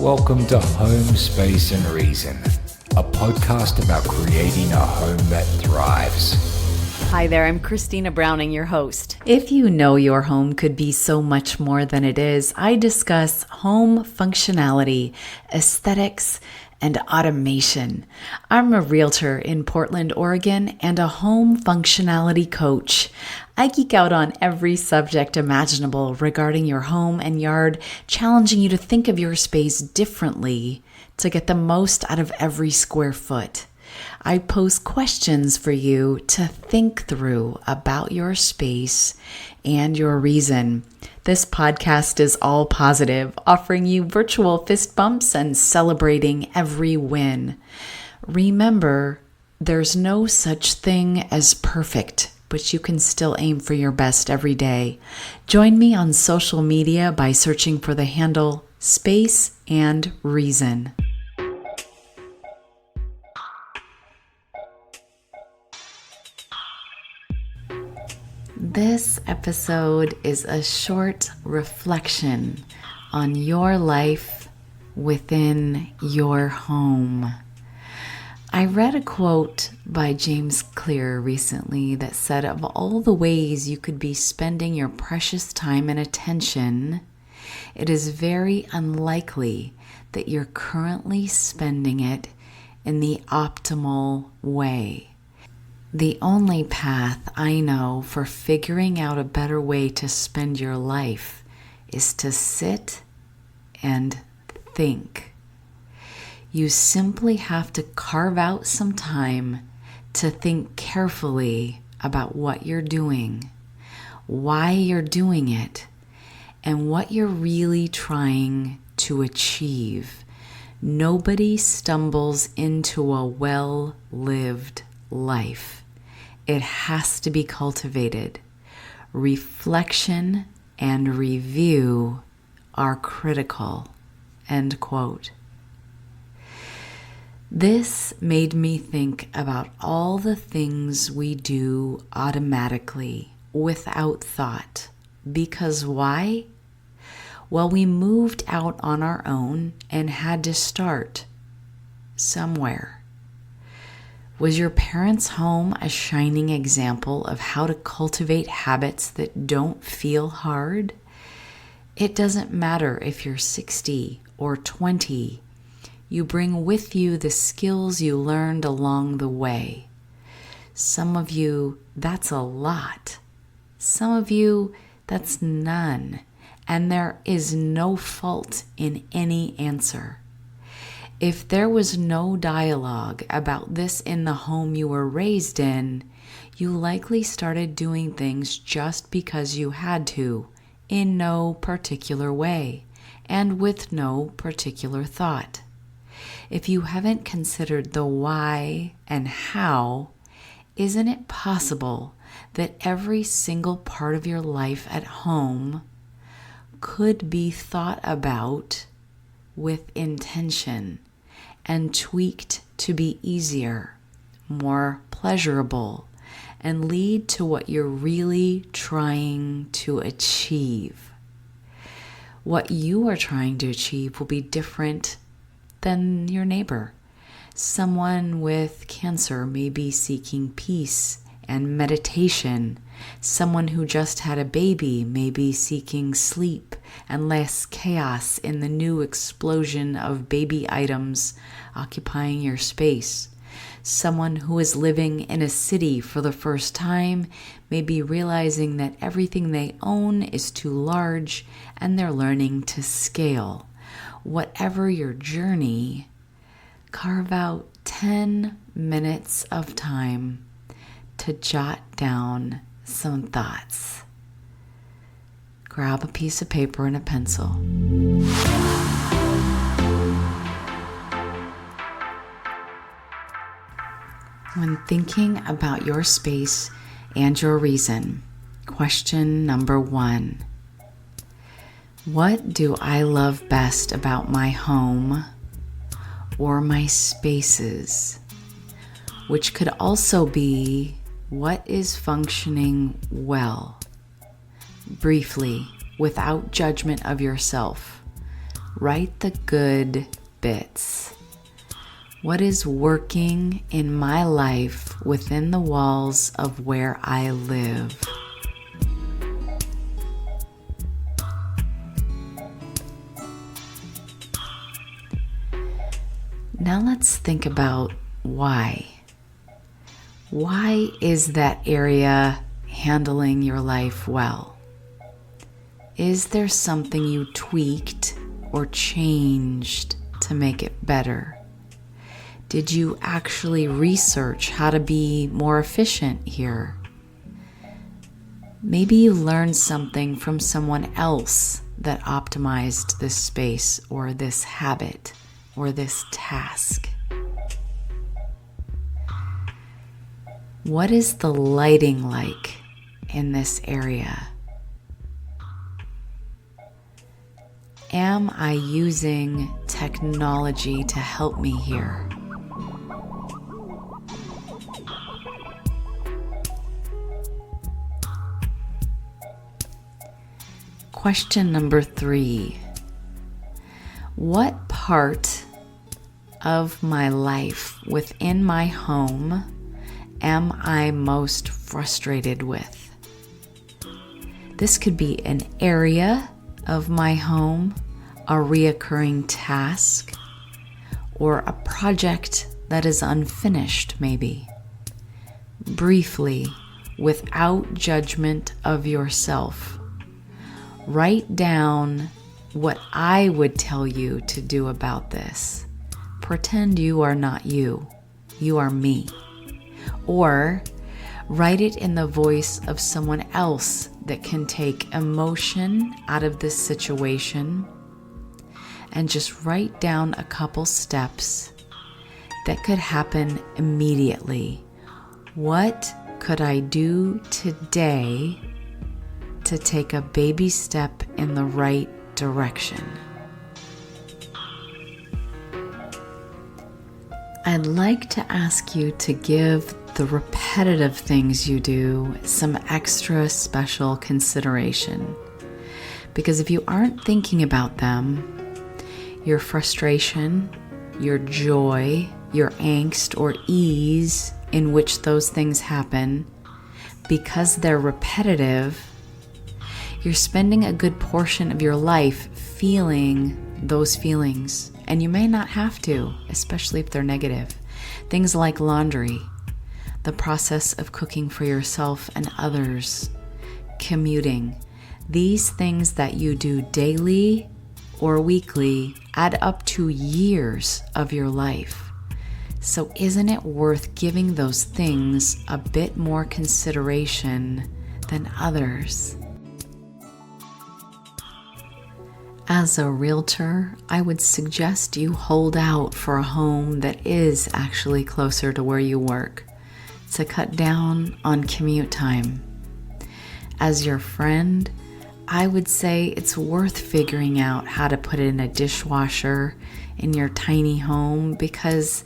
Welcome to Home, Space and Reason, a podcast about creating a home that thrives. Hi there, I'm Christina Browning, your host. If you know your home could be so much more than it is, I discuss home functionality, aesthetics, and automation. I'm a realtor in Portland, Oregon, and a home functionality coach. I geek out on every subject imaginable regarding your home and yard, challenging you to think of your space differently to get the most out of every square foot. I pose questions for you to think through about your space and your reason. This podcast is all positive, offering you virtual fist bumps and celebrating every win. Remember, there's no such thing as perfect, but you can still aim for your best every day. Join me on social media by searching for the handle Space and Reason. This episode is a short reflection on your life within your home. I read a quote by James Clear recently that said, of all the ways you could be spending your precious time and attention, it is very unlikely that you're currently spending it in the optimal way. The only path I know for figuring out a better way to spend your life is to sit and think. You simply have to carve out some time to think carefully about what you're doing, why you're doing it, and what you're really trying to achieve. Nobody stumbles into a well-lived life. It has to be cultivated. Reflection and review are critical. End quote. This made me think about all the things we do automatically, without thought. Because why? Well, we moved out on our own and had to start somewhere. Was your parents' home a shining example of how to cultivate habits that don't feel hard? It doesn't matter if you're 60 or 20. You bring with you the skills you learned along the way. Some of you, that's a lot. Some of you, that's none. And there is no fault in any answer. If there was no dialogue about this in the home you were raised in, you likely started doing things just because you had to, in no particular way, and with no particular thought. If you haven't considered the why and how, isn't it possible that every single part of your life at home could be thought about with intention and tweaked to be easier, more pleasurable, and lead to what you're really trying to achieve? What you are trying to achieve will be different than your neighbor. Someone with cancer may be seeking peace and meditation. Someone who just had a baby may be seeking sleep and less chaos in the new explosion of baby items occupying your space. Someone who is living in a city for the first time may be realizing that everything they own is too large and they're learning to scale. Whatever your journey, carve out 10 minutes of time to jot down some thoughts. Grab a piece of paper and a pencil. When thinking about your space and your reason, question number 1. What do I love best about my home or my spaces? Which could also be, what is functioning well? Briefly, without judgment of yourself, Write the good bits. What is working in my life within the walls of where I live? Now let's think about why. Why is that area handling your life well? Is there something you tweaked or changed to make it better? Did you actually research how to be more efficient here? Maybe you learned something from someone else that optimized this space or this habit or this task. What is the lighting like in this area? Am I using technology to help me here? Question number 3. What part of my life within my home am I most frustrated with? This could be an area of my home, a reoccurring task, or a project that is unfinished, maybe. Briefly, without judgment of yourself, write down what I would tell you to do about this. Pretend you are not you. You are me. Or write it in the voice of someone else that can take emotion out of this situation, and just write down a couple steps that could happen immediately. What could I do today to take a baby step in the right direction? I'd like to ask you to give the repetitive things you do some extra special consideration. Because if you aren't thinking about them, your frustration, your joy, your angst or ease in which those things happen, because they're repetitive, you're spending a good portion of your life feeling those feelings. And you may not have to, especially if they're negative. Things like laundry, the process of cooking for yourself and others, commuting. These things that you do daily or weekly add up to years of your life. So isn't it worth giving those things a bit more consideration than others? As a realtor, I would suggest you hold out for a home that is actually closer to where you work to cut down on commute time. As your friend, I would say it's worth figuring out how to put in a dishwasher in your tiny home, because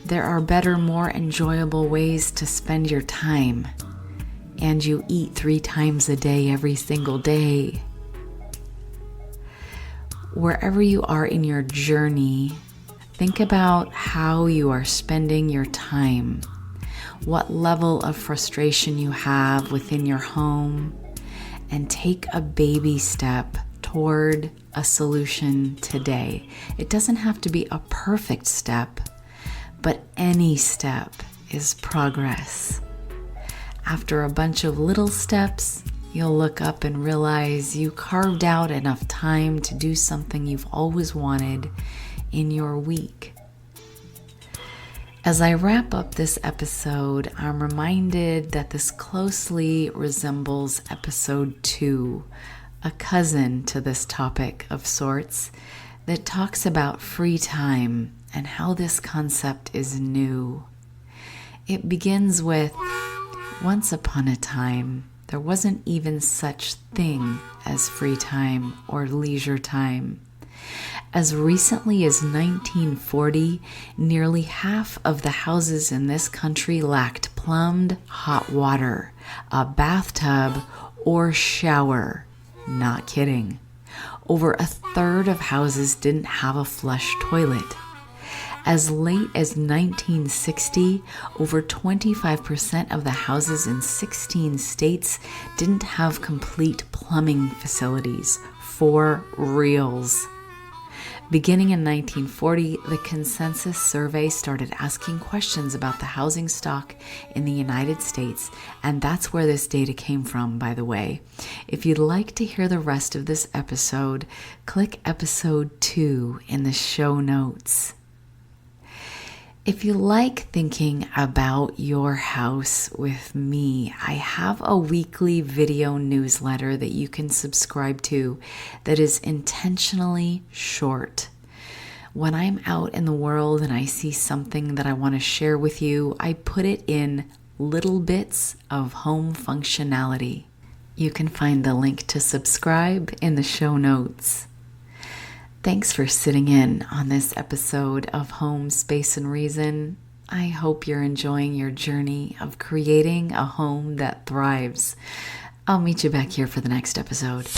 there are better, more enjoyable ways to spend your time. And you eat 3 times a day every single day. Wherever you are in your journey, think about how you are spending your time, what level of frustration you have within your home, and take a baby step toward a solution today. It doesn't have to be a perfect step, but any step is progress. After a bunch of little steps, you'll look up and realize you carved out enough time to do something you've always wanted in your week. As I wrap up this episode, I'm reminded that this closely resembles episode 2, a cousin to this topic of sorts, that talks about free time and how this concept is new. It begins with, once upon a time, there wasn't even such thing as free time or leisure time. As recently as 1940, nearly half of the houses in this country lacked plumbed hot water, a bathtub, or shower. Not kidding. Over a third of houses didn't have a flush toilet. As late as 1960, over 25% of the houses in 16 states didn't have complete plumbing facilities. For reals. Beginning in 1940, the Consensus Survey started asking questions about the housing stock in the United States, and that's where this data came from, by the way. If you'd like to hear the rest of this episode, click episode 2 in the show notes. If you like thinking about your house with me, I have a weekly video newsletter that you can subscribe to that is intentionally short. When I'm out in the world and I see something that I want to share with you, I put it in little bits of home functionality. You can find the link to subscribe in the show notes. Thanks for sitting in on this episode of Home, Space, and Reason. I hope you're enjoying your journey of creating a home that thrives. I'll meet you back here for the next episode.